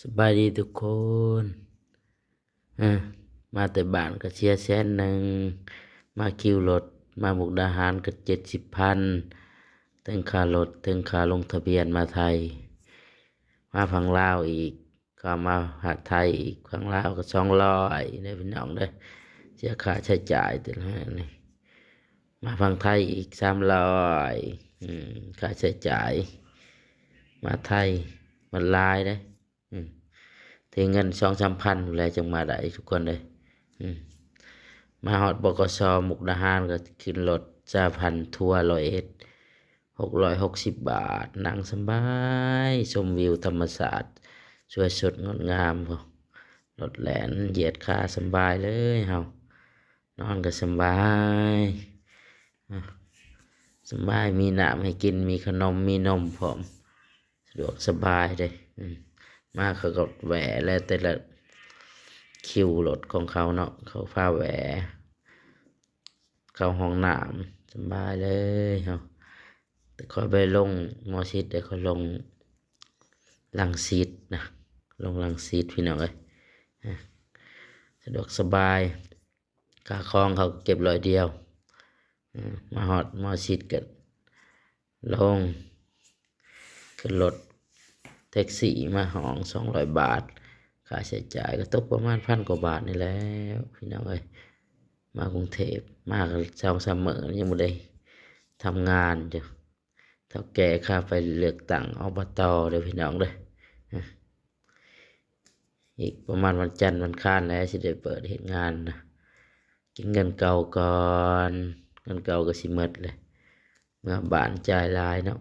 สบายดีทุกคนอ่ะมาแต่บ้านก็เสีย100,000มาคิวรถมามุกดาหารก็70,000ถึงค่ารถถึงค่าลงทะเบียนมาไทยมาฝั่งลาวอีกก็มาหาไทยอีกฝั่งลาวก็200ได้พี่น้องเด้อเสียค่าใช้จ่ายแต่ละนี่มาฝั่งไทยอีก300ค่าใช้จ่ายมาไทยมันหลายเด้ออืม thì งิน2-3 พันแล้วจังมาได้ทุกคนเลยอืมมาฮอดบกสมุกดาหารก็ขึ้นรถ1,000ทัวร์101660 บาทนั่งสบายชมวิวธรรมศาสตร์สวยสดงดงามพอรถแล่นเหยียดขาสบายเลยเฮานอนก็สบายอ่ะสบายมีน้ำให้กินมีขนมมีนมพร้อมสะดวกสบายเลยมาเขาก็แหวะแล้วแต่ละคิวรถของเขาเนาะเขาพาแหวะเข้าห้องน้ำสบายเลยเนาะแต่เขาไปลงมอชิดเดี๋ยวเขาลงลังสิตนะลงลังสิตพี่น้องเลยสะดวกสบายค่าครองเขาเก็บ100มาฮอดมอชิดกันลงขึ้นรถแท็กซี่มาห้อง200 บาทค่าใช้จ่ายก็ตกประมาณ1,000 กว่าบาทนี่แล้วพี่น้องเอ้ยมากรุงเทพมากัน2-3 มื้อยังบ่ได้ทำงานจ้ะเท่าแก่ค่าไปเลือกตั้งอบตเด้อพี่น้องเด้ออีกประมาณวันจันทร์วันอังคารแล้วสิได้เปิดเฮ็ดงานนะกินเงินเก่าก่อนเงินเก่าก็สิหมดเลยเมื่อบ้านจ่ายหลายเนาะ